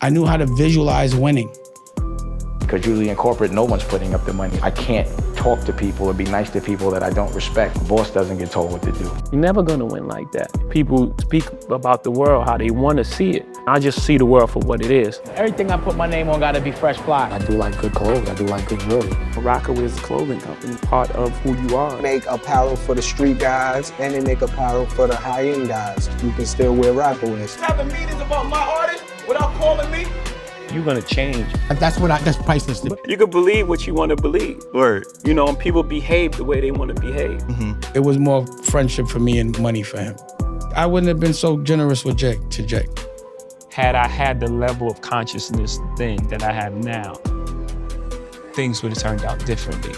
I knew how to visualize winning. Because usually in corporate, no one's putting up the money. I can't talk to people or be nice to people that I don't respect. The boss doesn't get told what to do. You're never gonna win like that. People speak about the world, how they wanna see it. I just see the world for what it is. Everything I put my name on gotta be fresh fly. I do like good clothes, I do like good jewelry. Rocawear is a clothing company, part of who you are. Make apparel for the street guys, and they make apparel for the high-end guys. You can still wear Rocawear. Having meetings about my artist without calling me. You're gonna change. That's priceless. You can believe what you wanna believe. Word. You know, and people behave the way they wanna behave. Mm-hmm. It was more friendship for me and money for him. I wouldn't have been so generous with Jake. Had I had the level of consciousness then that I have now, things would have turned out differently.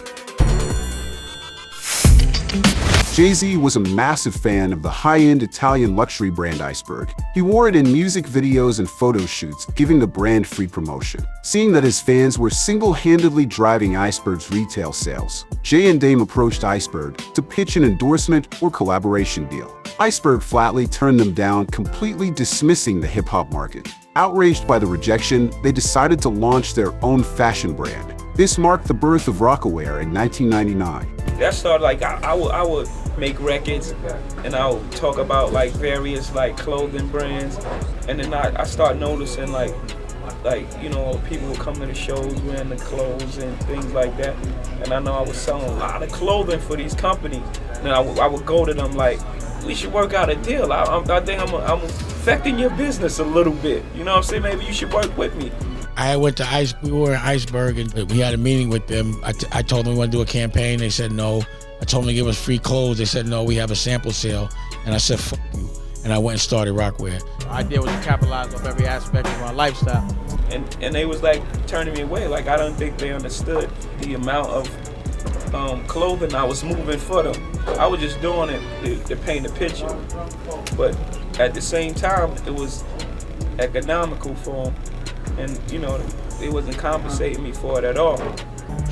Jay-Z was a massive fan of the high-end Italian luxury brand Iceberg. He wore it in music videos and photo shoots, giving the brand free promotion. Seeing that his fans were single-handedly driving Iceberg's retail sales, Jay and Dame approached Iceberg to pitch an endorsement or collaboration deal. Iceberg flatly turned them down, completely dismissing the hip-hop market. Outraged by the rejection, they decided to launch their own fashion brand. This marked the birth of Rocawear in 1999. That started like I would make records and I would talk about like various like clothing brands, and then I start noticing like you know, people would come to the shows wearing the clothes and things like that, and I know I was selling a lot of clothing for these companies, and I would go to them like, we should work out a deal. I think I'm affecting your business a little bit. You know what I'm saying? Maybe you should work with me. I went to we were in Iceberg and we had a meeting with them. I told them we want to do a campaign. They said no. I told them to give us free clothes. They said no, we have a sample sale. And I said, fuck you. And I went and started Rocawear. Our idea was to capitalize off every aspect of our lifestyle. And they was like turning me away. Like I don't think they understood the amount of clothing I was moving for them. I was just doing it to paint a picture. But at the same time, it was economical for them. And, you know, they wasn't compensating me for it at all.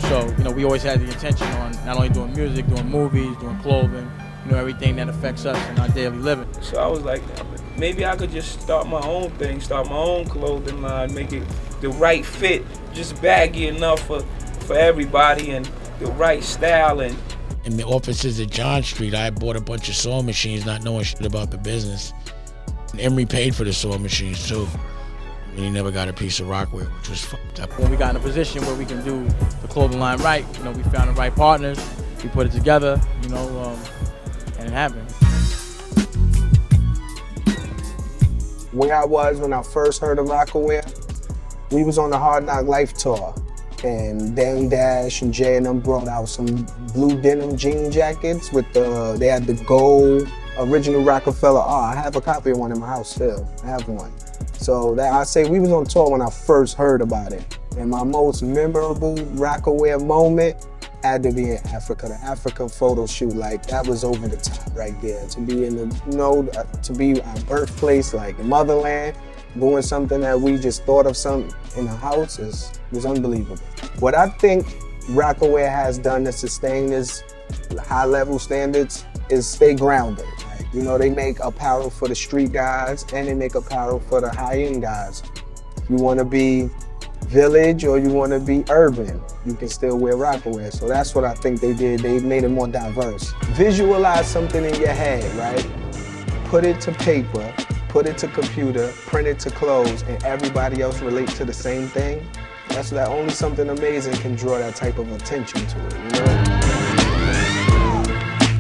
So, you know, we always had the intention on not only doing music, doing movies, doing clothing, you know, everything that affects us in our daily living. So I was like, maybe I could just start my own thing, start my own clothing line, make it the right fit, just baggy enough for everybody and the right style. And in the offices at John Street, I bought a bunch of sewing machines, not knowing shit about the business. And Emery paid for the sewing machines too. And he never got a piece of Rocawear, which was fucked up. When we got in a position where we can do the clothing line right, you know, we found the right partners, we put it together, you know, and it happened. Where I was when I first heard of Rocawear, we was on the Hard Knock Life tour, and Dame Dash and Jay and them brought out some blue denim jean jackets with they had the gold original Rockefeller art. I have a copy of one in my house still. I have one. So that I say we was on tour when I first heard about it. And my most memorable Rocawear moment had to be in Africa, the Africa photo shoot. Like that was over the top right there. To be in the, you know, to be our birthplace, like the motherland, doing something that we just thought of something in the house was unbelievable. What I think Rocawear has done to sustain this high level standards is stay grounded. You know, they make apparel for the street guys and they make apparel for the high-end guys. If you want to be village or you want to be urban, you can still wear Rocawear. So that's what I think they did. They made it more diverse. Visualize something in your head, right? Put it to paper, put it to computer, print it to clothes, and everybody else relate to the same thing. That's that only something amazing can draw that type of attention to it, you know?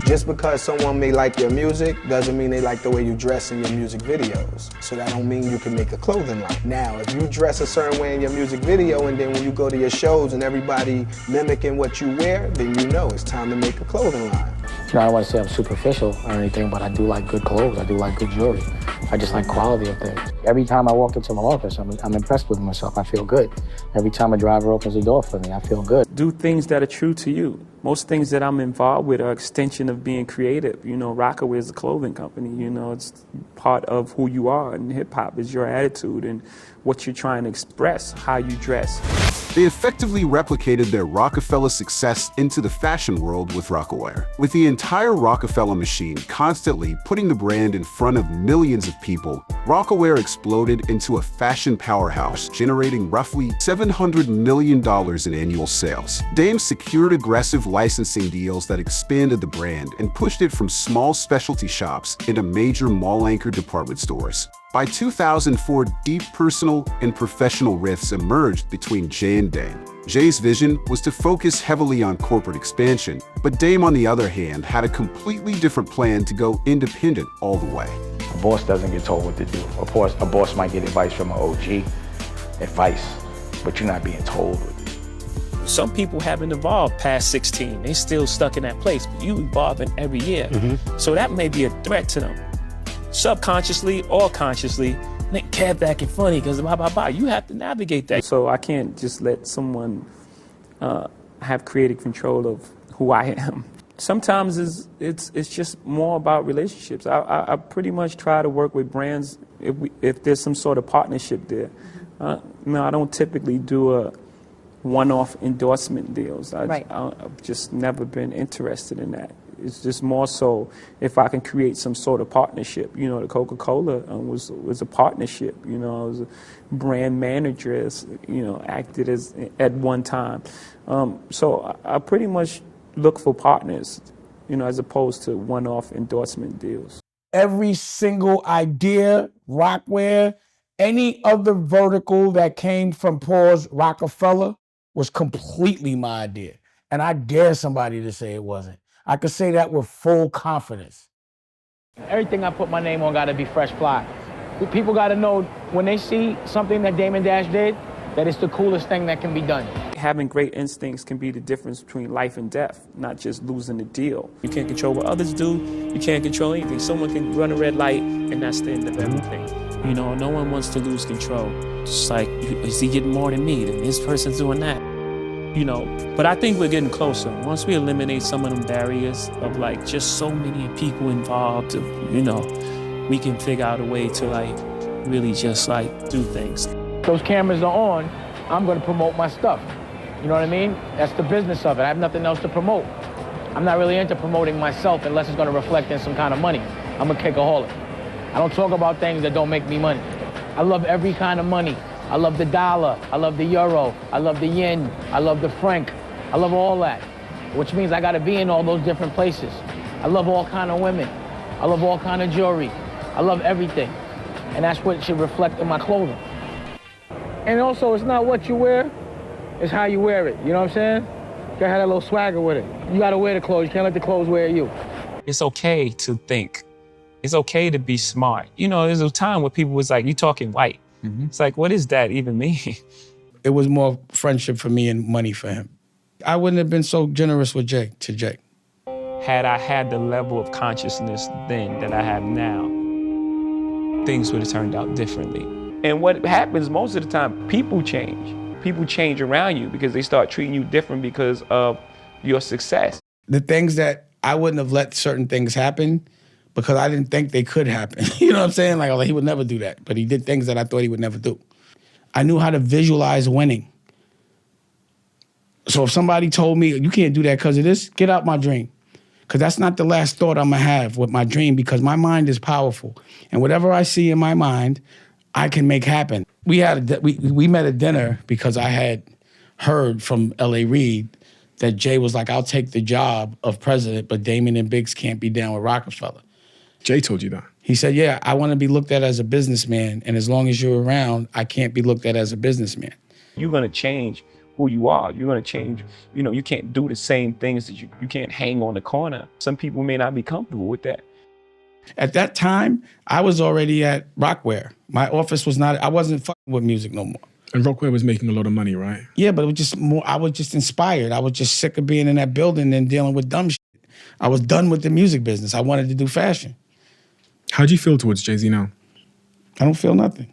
Just because someone may like your music doesn't mean they like the way you dress in your music videos. So that don't mean you can make a clothing line. Now, if you dress a certain way in your music video and then when you go to your shows and everybody mimicking what you wear, then you know it's time to make a clothing line. You know, I don't want to say I'm superficial or anything, but I do like good clothes. I do like good jewelry. I just like quality of things. Every time I walk into my office, I'm impressed with myself. I feel good. Every time a driver opens the door for me, I feel good. Do things that are true to you. Most things that I'm involved with are extension of being creative. You know, Rocawear is a clothing company. You know, it's part of who you are, and hip hop is your attitude and what you're trying to express, how you dress. They effectively replicated their Rockefeller success into the fashion world with Rocawear, with the entire Rockefeller machine constantly putting the brand in front of millions of people. Rocawear exploded into a fashion powerhouse, generating roughly $700 million in annual sales. Dame secured aggressive licensing deals that expanded the brand and pushed it from small specialty shops into major mall-anchored department stores. By 2004, deep personal and professional rifts emerged between Jay and Dame. Jay's vision was to focus heavily on corporate expansion, but Dame, on the other hand, had a completely different plan to go independent all the way. A boss doesn't get told what to do. Of course, a boss might get advice from an OG, but you're not being told what to do. Some people haven't evolved past 16. They're still stuck in that place, but you evolving every year. So that may be a threat to them. Subconsciously or consciously, they kept acting funny because you have to navigate that. So I can't just let someone have creative control of who I am. Sometimes it's just more about relationships. I pretty much try to work with brands if there's some sort of partnership there. No, I don't typically do a one-off endorsement deals. I've just never been interested in that. It's just more so if I can create some sort of partnership. You know, the Coca-Cola was a partnership. You know, I was a brand manager, acted as at one time. So I pretty much look for partners, as opposed to one-off endorsement deals. Every single idea, Rocawear, any other vertical that came from Paul's Rockefeller was completely my idea. And I dare somebody to say it wasn't. I could say that with full confidence. Everything I put my name on gotta be fresh fly. People gotta know when they see something that Damon Dash did, that it's the coolest thing that can be done. Having great instincts can be the difference between life and death, not just losing the deal. You can't control what others do. You can't control anything. Someone can run a red light, and that's the end of everything. No one wants to lose control. It's like, is he getting more than me? Then this person's doing that. But I think we're getting closer. Once we eliminate some of them barriers of just so many people involved, we can figure out a way to really just do things. Those cameras are on, I'm gonna promote my stuff. You know what I mean? That's the business of it. I have nothing else to promote. I'm not really into promoting myself unless it's gonna reflect in some kind of money. I'm a cakeaholic. I don't talk about things that don't make me money. I love every kind of money. I love the dollar, I love the euro, I love the yen, I love the franc, I love all that, which means I gotta be in all those different places. I love all kind of women, I love all kind of jewelry, I love everything, and that's what should reflect in my clothing. And also, it's not what you wear, it's how you wear it, you know what I'm saying? You gotta have that little swagger with it. You gotta wear the clothes, you can't let the clothes wear you. It's okay to think. It's okay to be smart. There's a time where people was like, you talking white. It's like, what does that even mean? It was more friendship for me and money for him. I wouldn't have been so generous with Jay. Had I had the level of consciousness then that I have now, things would have turned out differently. And what happens most of the time, people change. People change around you because they start treating you different because of your success. The things that I wouldn't have let certain things happen because I didn't think they could happen. You know what I'm saying? He would never do that. But he did things that I thought he would never do. I knew how to visualize winning. So if somebody told me, you can't do that because of this, get out my dream. Because that's not the last thought I'm going to have with my dream, because my mind is powerful. And whatever I see in my mind, I can make happen. We met at dinner because I had heard from L.A. Reid that Jay was like, I'll take the job of president, but Damon and Biggs can't be down with Rockefeller. Jay told you that? He said, yeah, I want to be looked at as a businessman, and as long as you're around, I can't be looked at as a businessman. You're going to change who you are. You're going to change, you can't do the same things that you can't hang on the corner. Some people may not be comfortable with that. At that time, I was already at Rocawear. My office was not, I wasn't fucking with music no more. And Rocawear was making a lot of money, right? Yeah, but it was just more, I was just inspired. I was just sick of being in that building and dealing with dumb shit. I was done with the music business. I wanted to do fashion. How do you feel towards Jay-Z now? I don't feel nothing.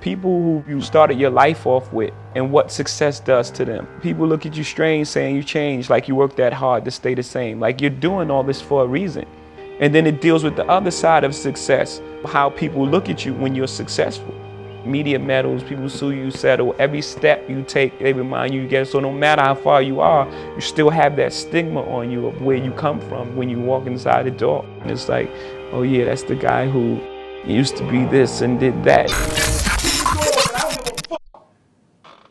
People who you started your life off with and what success does to them. People look at you strange saying you changed, like you worked that hard to stay the same. Like you're doing all this for a reason. And then it deals with the other side of success, how people look at you when you're successful. Media medals, people sue you, settle. Every step you take, they remind you again. So no matter how far you are, you still have that stigma on you of where you come from when you walk inside the door. And it's like, oh yeah, that's the guy who used to be this and did that.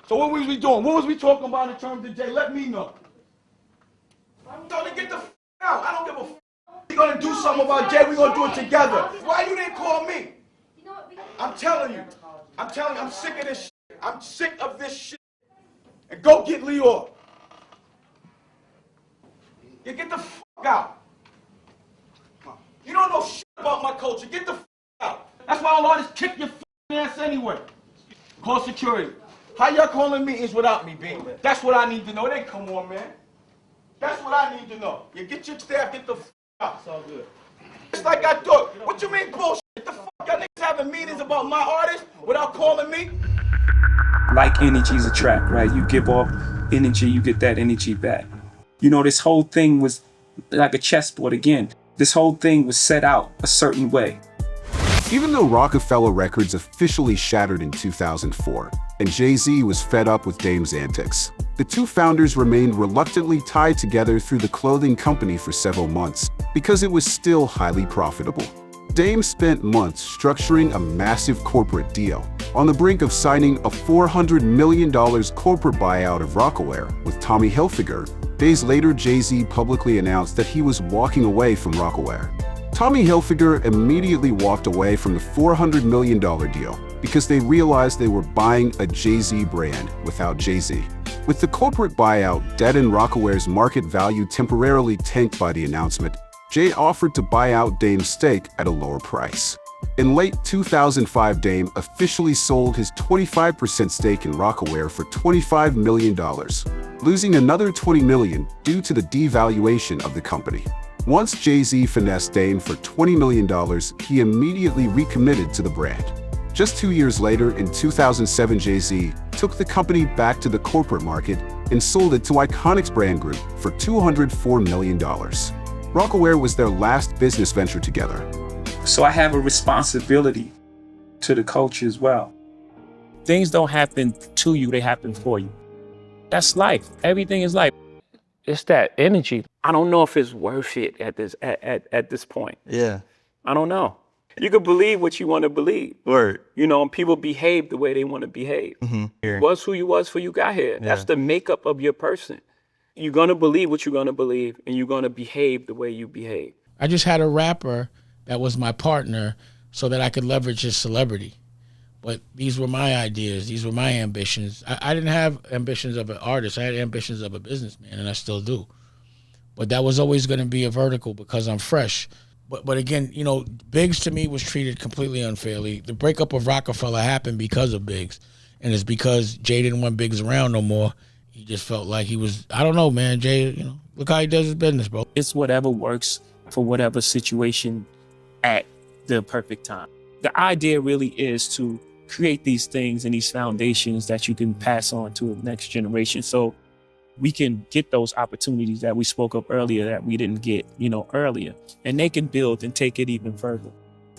So what was we doing? What was we talking about in terms of Jay? Let me know. I'm trying to get the out. I don't give a We're gonna do something about Jay. We're gonna do it together. Why you didn't call me? I'm telling you, I'm sick of this shit. I'm sick of this shit. And go get Leor. You get the fuck out. You don't know shit about my culture. Get the fuck out. That's why all artists kick your ass anyway. Call security. How y'all calling meetings without me, B? That's what I need to know. It ain't come on, man. That's what I need to know. You get your staff, get the fuck out. It's all good. It's like I thought. What you mean bullshit? The fuck y'all niggas having meetings about my artist without calling me? Like energies attract, right? You give off energy, you get that energy back. You know, this whole thing was like a chessboard again. This whole thing was set out a certain way. Even though Rocawear Records officially shattered in 2004, and Jay-Z was fed up with Dame's antics, the two founders remained reluctantly tied together through the clothing company for several months because it was still highly profitable. Dame spent months structuring a massive corporate deal, on the brink of signing a $400 million corporate buyout of Rocawear with Tomy Hilfiger. Days later, Jay-Z publicly announced that he was walking away from Rocawear. Tomy Hilfiger immediately walked away from the $400 million deal because they realized they were buying a Jay-Z brand without Jay-Z. With the corporate buyout dead and Rocawear's market value temporarily tanked by the announcement, Jay offered to buy out Dame's stake at a lower price. In late 2005, Dame officially sold his 25% stake in Rocawear for $25 million, losing another $20 million due to the devaluation of the company. Once Jay-Z finessed Dame for $20 million, he immediately recommitted to the brand. Just 2 years later, in 2007, Jay-Z took the company back to the corporate market and sold it to Iconix Brand Group for $204 million. Rocawear was their last business venture together. So I have a responsibility to the culture as well. Things don't happen to you, they happen for you. That's life. Everything is life. It's that energy. I don't know if it's worth it at this point. Yeah. I don't know. You can believe what you want to believe. Word. You know, and people behave the way they want to behave. Mm-hmm. Was who you was before you got here. Yeah. That's the makeup of your person. You're going to believe what you're going to believe, and you're going to behave the way you behave. I just had a rapper that was my partner so that I could leverage his celebrity. But these were my ideas. These were my ambitions. I didn't have ambitions of an artist. I had ambitions of a businessman, and I still do. But that was always going to be a vertical because I'm fresh. But again, you know, Biggs to me was treated completely unfairly. The breakup of Rocawear happened because of Biggs. And it's because Jay didn't want Biggs around no more. He just felt like he was, I don't know, man. Jay, you know, look how he does his business, bro. It's whatever works for whatever situation at the perfect time. The idea really is to create these things and these foundations that you can pass on to the next generation. So we can get those opportunities that we spoke of earlier that we didn't get, you know, earlier. And they can build and take it even further.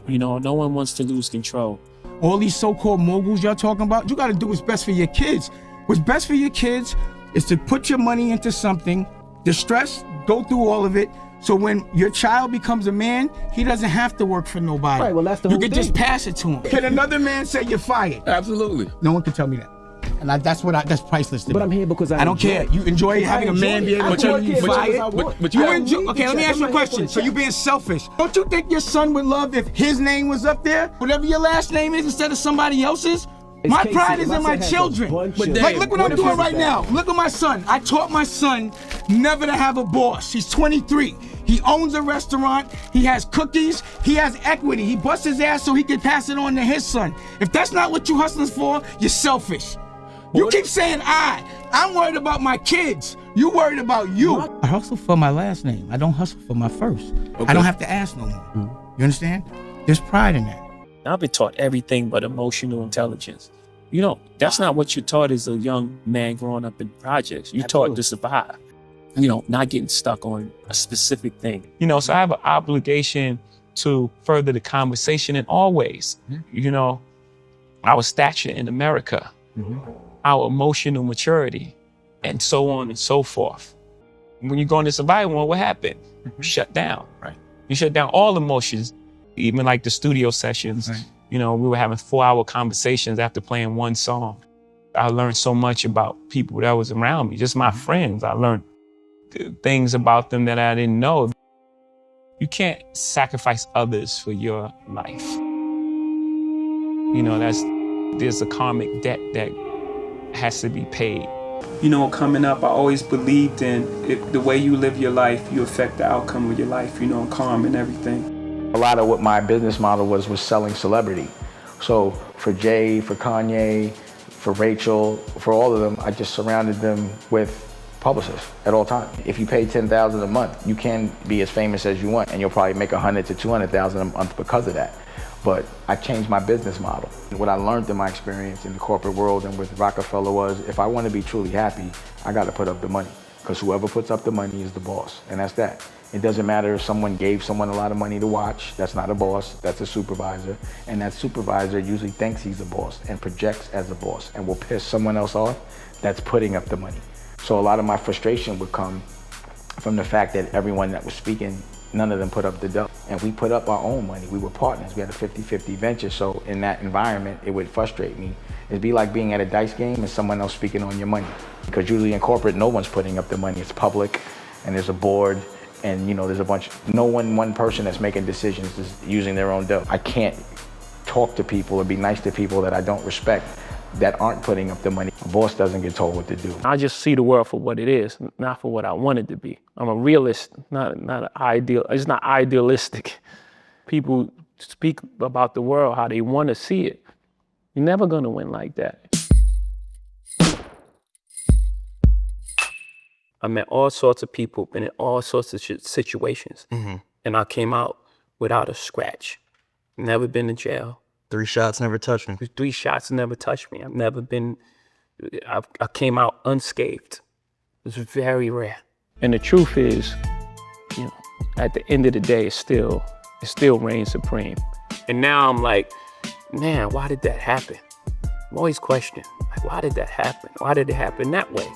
You know, no one wants to lose control. All these so-called moguls y'all talking about, you gotta do what's best for your kids. What's best for your kids is to put your money into something, distress, go through all of it, so when your child becomes a man, he doesn't have to work for nobody. Right, well, that's the you whole can thing. just pass it to him. Can another man say you're fired? Absolutely. No one can tell me that. And that's priceless to me. But I'm here because I don't care. You enjoy having a man be able to be fired? But you enjoy. Okay, let me ask you a question. So you being selfish. Don't you think your son would love if his name was up there? Whatever your last name is instead of somebody else's? My pride is in my children. Like, look what I'm doing right now. Look at my son. I taught my son never to have a boss. He's 23. He owns a restaurant. He has cookies. He has equity. He busts his ass so he can pass it on to his son. If that's not what you hustlers for, you're selfish. You keep saying I'm worried about my kids. You worried about you. I hustle for my last name. I don't hustle for my first. Okay. I don't have to ask no more. You understand? There's pride in that. I've been taught everything but emotional intelligence. You know, that's not what you're taught as a young man growing up in projects. You're taught to survive. not getting stuck on a specific thing. So I have an obligation to further the conversation in all ways. Our stature in America, our emotional maturity, and so on and so forth. When you go into survival mode, what happened? Shut down. Right. You shut down all emotions, even like the studio sessions. Right. We were having 4-hour conversations after playing one song. I learned so much about people that was around me, just my friends. I learned things about them that I didn't know. You can't sacrifice others for your life. There's a karmic debt that has to be paid. Coming up, I always believed in the way you live your life, you affect the outcome of your life, karma and everything. A lot of what my business model was selling celebrity. So for Jay, for Kanye, for Rachel, for all of them, I just surrounded them with publicists at all times. If you pay $10,000 a month, you can be as famous as you want, and you'll probably make $100,000 to $200,000 a month because of that. But I changed my business model. What I learned in my experience in the corporate world and with Rockefeller was, if I want to be truly happy, I got to put up the money, because whoever puts up the money is the boss, and that's that. It doesn't matter if someone gave someone a lot of money to watch. That's not a boss, that's a supervisor. And that supervisor usually thinks he's a boss and projects as a boss and will piss someone else off that's putting up the money. So a lot of my frustration would come from the fact that everyone that was speaking, none of them put up the dough. And we put up our own money. We were partners. We had a 50-50 venture. So in that environment, it would frustrate me. It'd be like being at a dice game and someone else speaking on your money. Because usually in corporate, no one's putting up the money. It's public, and there's a board, and there's a bunch, one person that's making decisions is using their own dough. I can't talk to people or be nice to people that I don't respect, that aren't putting up the money. A boss doesn't get told what to do. I just see the world for what it is, not for what I want it to be. I'm a realist, not an ideal. It's not idealistic. People speak about the world how they want to see it. You're never gonna win like that. I met all sorts of people, been in all sorts of situations, and I came out without a scratch. Never been to jail. 3 shots never touched me. 3 shots never touched me. I came out unscathed. It's very rare. And the truth is, at the end of the day, it still reigns supreme. And now I'm like, man, why did that happen? I'm always questioning, why did that happen? Why did it happen that way?